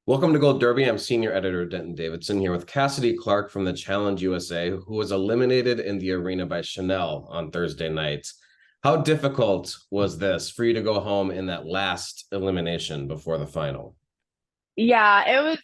Welcome to Gold Derby. I'm senior editor Denton Davidson here with Cassidy Clark from the Challenge USA, who was eliminated in the arena by Chanelle on Thursday night. How difficult was this for you to go home in that last elimination before the final? Yeah, it was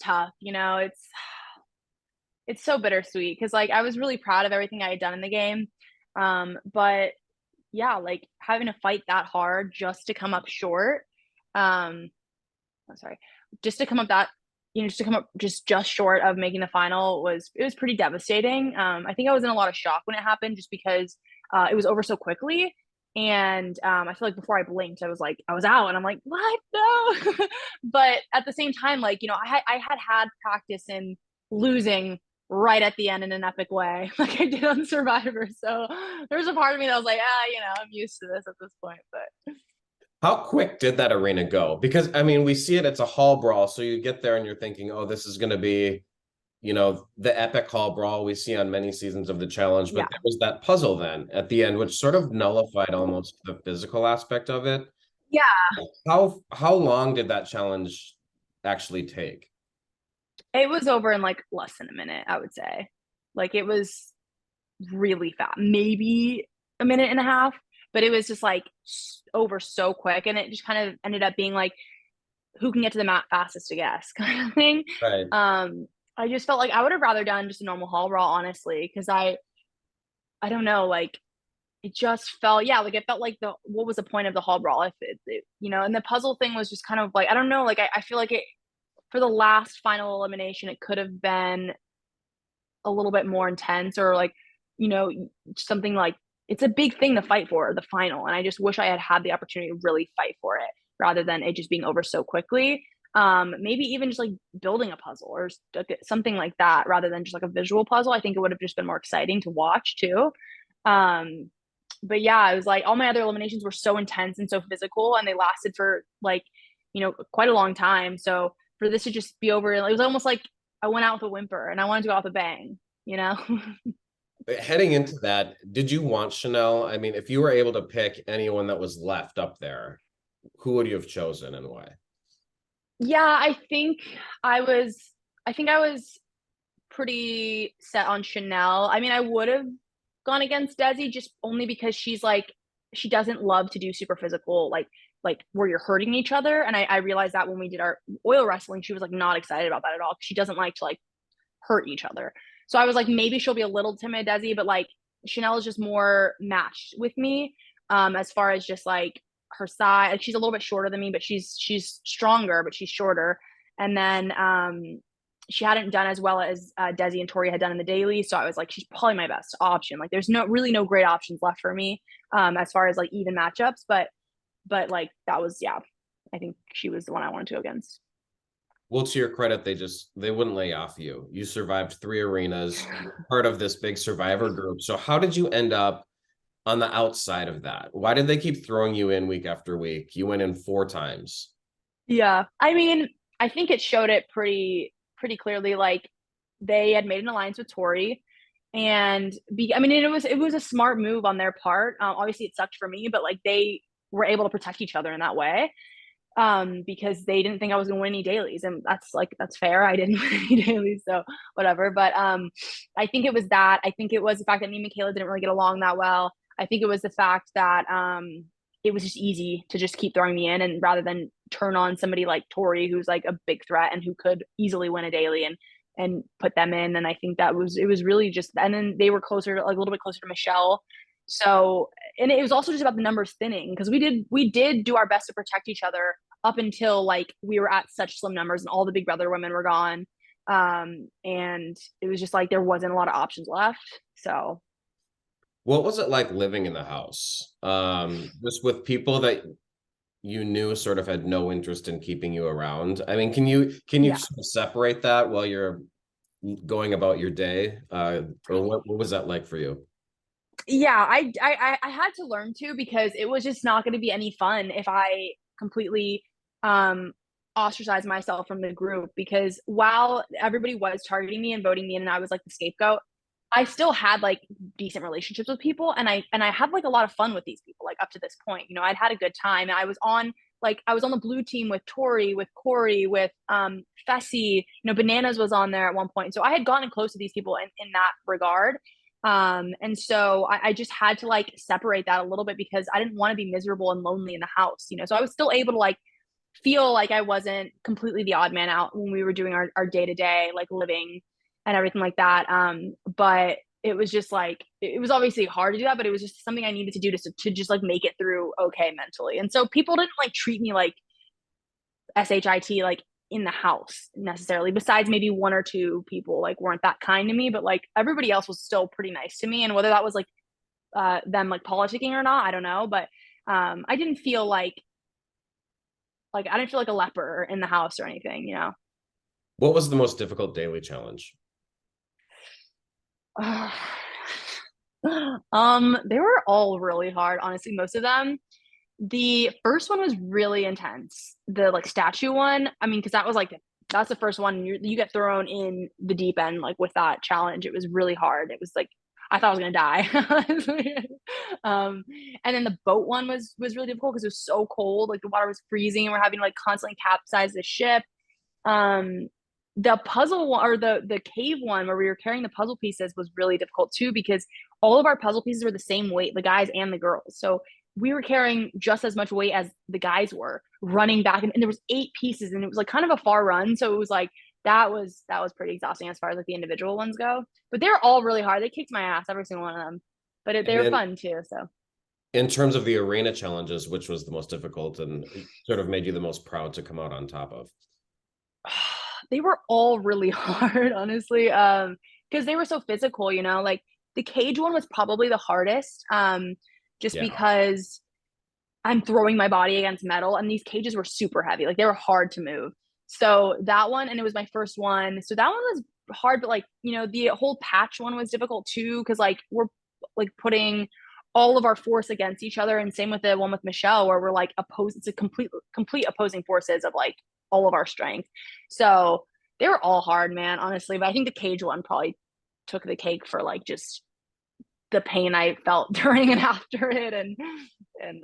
tough, it's so bittersweet because like I was really proud of everything I had done in the game. But yeah, like having to fight that hard just to come up short. I'm sorry, just to come up that, just to come up just short of making the final was pretty devastating. I think I was in a lot of shock when it happened just because it was over so quickly. And I feel like before I blinked, I was out, and I'm like, what? No. But at the same time, like, I had practice in losing right at the end in an epic way, like I did on Survivor. So there's a part of me that was like, I'm used to this at this point. But How quick did that arena go? Because I mean, we see it, it's a hall brawl. So you get there and you're thinking, oh, this is going to be, the epic hall brawl we see on many seasons of the challenge. But yeah, there was that puzzle then at the end, which sort of nullified almost the physical aspect of it. yeah, How long did that challenge actually take? it was over in like less than a minute, I would say. Like it was really fast, maybe a minute and a half, but it was just like over so quick. And it just kind of ended up being like, who can get to the mat fastest, I guess, kind of thing. Right. I just felt like I would have rather done just a normal hall brawl, honestly, because I don't know, like it just felt, yeah, like it felt like the what was the point of the hall brawl if and the puzzle thing was just kind of like, I don't know, like I feel like it for the last final elimination, it could have been a little bit more intense, or like, you know, something like, it's a big thing to fight for the final. And I just wish I had had the opportunity to really fight for it rather than it just being over so quickly. Maybe even just like building a puzzle or something like that rather than just like a visual puzzle. I think it would have just been more exciting to watch too. Um, but yeah, it was like all my other eliminations were so intense and so physical, and they lasted for like, quite a long time. So for this to just be over, it was almost like I went out with a whimper and I wanted to go out with a bang, you know? Heading into that, did you want Chanelle? I mean, if you were able to pick anyone that was left up there, who would you have chosen and why? Yeah, I think I was pretty set on Chanelle. I mean, I would have gone against Desi just only because she's like, she doesn't love to do super physical, like where you're hurting each other. And I realized that when we did our oil wrestling, she was like not excited about that at all. She doesn't like to like hurt each other. So I was like, maybe she'll be a little timid, Desi, but like Chanelle is just more matched with me, as far as just like her size. Like she's a little bit shorter than me, but she's stronger, but she's shorter. And then she hadn't done as well as Desi and Tori had done in the daily, so I was like, she's probably my best option. Like, there's no great options left for me, as far as like even matchups, but like that was, yeah, I think she was the one I wanted to go against. Well, to your credit, they wouldn't lay off you. You survived three arenas, part of this big survivor group. So how did you end up on the outside of that? Why did they keep throwing you in week after week? You went in four times. Yeah, I mean, I think it showed it pretty clearly. Like they had made an alliance with Tori, and I mean, it was a smart move on their part. Obviously, it sucked for me, but like they were able to protect each other in that way. Because they didn't think I was gonna win any dailies, and that's fair. I didn't win any dailies, so whatever. But I think it was that. I think it was the fact that me and Michaela didn't really get along that well. I think it was the fact that it was just easy to just keep throwing me in, and rather than turn on somebody like Tori, who's like a big threat and who could easily win a daily, and put them in. And I think it was really just, and then they were closer, like a little bit closer to Michelle. So, and it was also just about the numbers thinning, because we did do our best to protect each other up until like we were at such slim numbers and all the Big Brother women were gone. And it was just like there wasn't a lot of options left. So What was it like living in the house? Just with people that you knew sort of had no interest in keeping you around. I mean, can you yeah. sort of separate that while you're going about your day? Or what was that like for you? Yeah, I had to learn to, because it was just not going to be any fun if I completely um ostracized myself from the group. Because while everybody was targeting me and voting me in and I was like the scapegoat, I still had like decent relationships with people, and I had like a lot of fun with these people like up to this point. I'd had a good time. I was on like I was on the blue team with Tori, with Corey, with Fessy, Bananas was on there at one point. So I had gotten close to these people in that regard. And so I just had to like separate that a little bit because I didn't want to be miserable and lonely in the house, So I was still able to like feel like I wasn't completely the odd man out when we were doing our day-to-day like living and everything like that. But it was just like it was obviously hard to do that, but it was just something I needed to do to just like make it through okay mentally. And so people didn't like treat me like SHIT like in the house necessarily, besides maybe one or two people like weren't that kind to me, but like everybody else was still pretty nice to me. And whether that was like them like politicking or not, I don't know. But I didn't feel like I didn't feel like a leper in the house or anything. What was the most difficult daily challenge? They were all really hard, honestly, most of them. The first one was really intense. The like statue one, I mean, because that's the first one. You get thrown in the deep end like with that challenge. It was really hard. It was like I thought I was gonna die. And then the boat one was really difficult because it was so cold. Like the water was freezing, and we're having to like constantly capsize the ship. Um, the puzzle one or the cave one where we were carrying the puzzle pieces was really difficult too because all of our puzzle pieces were the same weight, the guys and the girls. So we were carrying just as much weight as the guys were running back, and there was 8 pieces, and it was like kind of a far run. So it was like that was pretty exhausting as far as like the individual ones go. But they're all really hard. They kicked my ass, every single one of them. But they were fun too. So in terms of the arena challenges, which was the most difficult and sort of made you the most proud to come out on top of? they were all really hard, honestly. Because they were so physical, like the cage one was probably the hardest. Just Yeah. because I'm throwing my body against metal, and these cages were super heavy. Like they were hard to move. So that one, and it was my first one. So that one was hard, but like, the whole patch one was difficult too, because like we're like putting all of our force against each other. And same with the one with Michelle, where we're like opposed, it's a complete opposing forces of like all of our strength. So they were all hard, man, honestly. But I think the cage one probably took the cake for like just the pain I felt during and after it and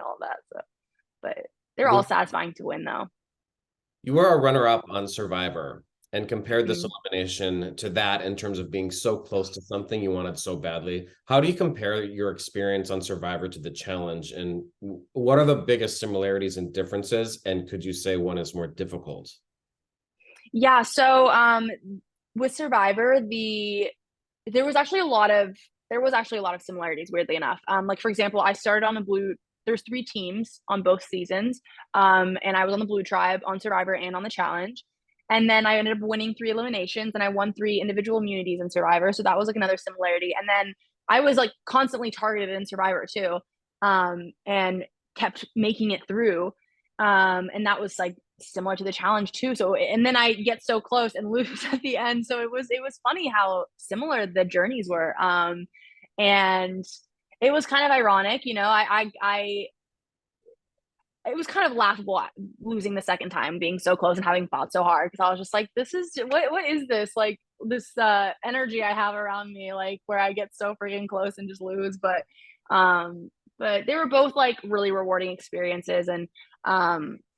all that. So, but they're all satisfying to win though. You were a runner-up on Survivor and compared this Mhm. elimination to that in terms of being so close to something you wanted so badly. How do you compare your experience on Survivor to the challenge? And what are the biggest similarities and differences? And could you say one is more difficult? Yeah. So with Survivor, there was actually a lot of similarities, weirdly enough. Like for example, I started on the blue. There's 3 teams on both seasons. And I was on the blue tribe on Survivor and on the challenge. And then I ended up winning 3 eliminations, and I won 3 individual immunities in Survivor. So that was like another similarity. And then I was like constantly targeted in Survivor too. And kept making it through. And that was like similar to the challenge too. So and then I get so close and lose at the end. So it was funny how similar the journeys were. And it was kind of ironic, I it was kind of laughable losing the second time, being so close and having fought so hard, because I was just like, this is what is this, like this energy I have around me, like where I get so freaking close and just lose. But they were both like really rewarding experiences, and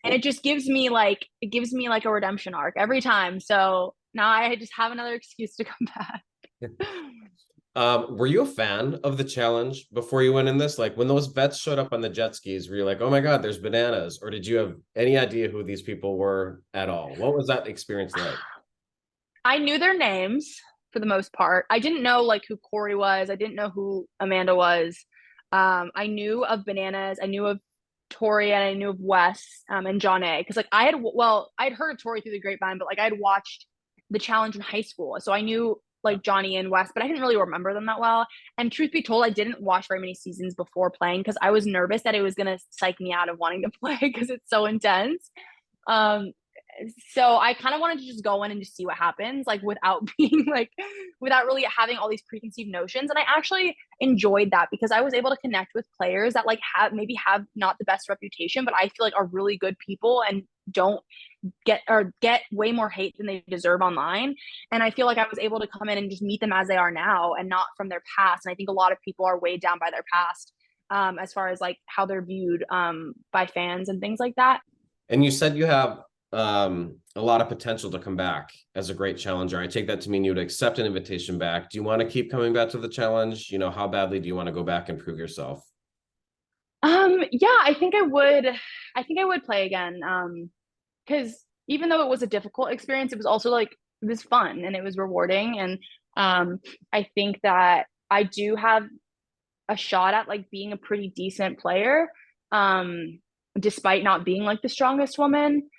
it just gives me like a redemption arc every time. So now I just have another excuse to come back. Were you a fan of the challenge before you went in this? Like when those vets showed up on the jet skis, were you like, oh my God, there's bananas? Or did you have any idea who these people were at all? What was that experience like? I knew their names for the most part. I didn't know like who Corey was. I didn't know who Amanda was. I knew of Bananas. I knew of Tori, and I knew of Wes, and John A. Because like I'd heard of Tori through the grapevine, but like I had watched the challenge in high school, so I knew like Johnny and Wes, but I didn't really remember them that well. And truth be told, I didn't watch very many seasons before playing because I was nervous that it was gonna psych me out of wanting to play because it's so intense. Um, so I kind of wanted to just go in and just see what happens, like without being like, without really having all these preconceived notions. And I actually enjoyed that because I was able to connect with players that like have not the best reputation, but I feel like are really good people and don't get way more hate than they deserve online. And I feel like I was able to come in and just meet them as they are now and not from their past. And I think a lot of people are weighed down by their past, as far as like how they're viewed by fans and things like that. And you said you have a lot of potential to come back as a great challenger. I take that to mean you would accept an invitation back. Do you want to keep coming back to the challenge? You know, how badly do you want to go back and prove yourself? Yeah, I think I would. I think I would play again. Because even though it was a difficult experience, it was also like it was fun and it was rewarding. And I think that I do have a shot at like being a pretty decent player, um, despite not being like the strongest woman.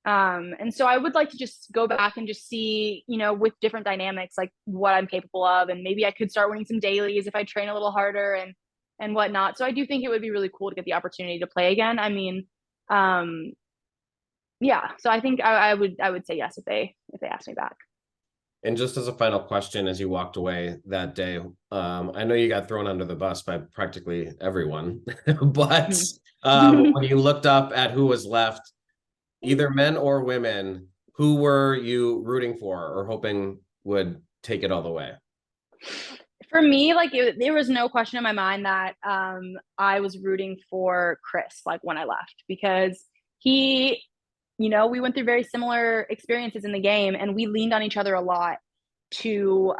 And so I would like to just go back and just see, you know, with different dynamics, like what I'm capable of, and maybe I could start winning some dailies if I train a little harder and whatnot. So I do think it would be really cool to get the opportunity to play again. I mean, um, yeah. So I think I would say yes if they asked me back. And just as a final question, as you walked away that day, I know you got thrown under the bus by practically everyone, but when you looked up at who was left, either men or women, who were you rooting for or hoping would take it all the way? For me, like there was no question in my mind that I was rooting for Chris, like when I left, because he, you know, we went through very similar experiences in the game, and we leaned on each other a lot to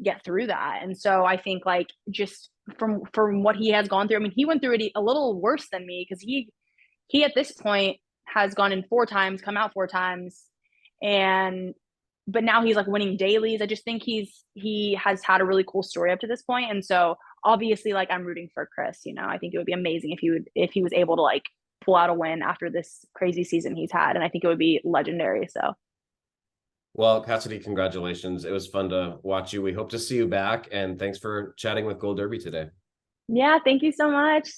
get through that. And so I think like just from what he has gone through, I mean, he went through it a little worse than me because he at this point has gone in 4 times, come out 4 times, and but now he's like winning dailies. I just think he has had a really cool story up to this point, and so obviously like I'm rooting for Chris. You know, I think it would be amazing if he was able to like pull out a win after this crazy season he's had, and I think it would be legendary. So Well, Cassidy, congratulations. It was fun to watch you. We hope to see you back, and thanks for chatting with Gold Derby today. yeah, thank you so much.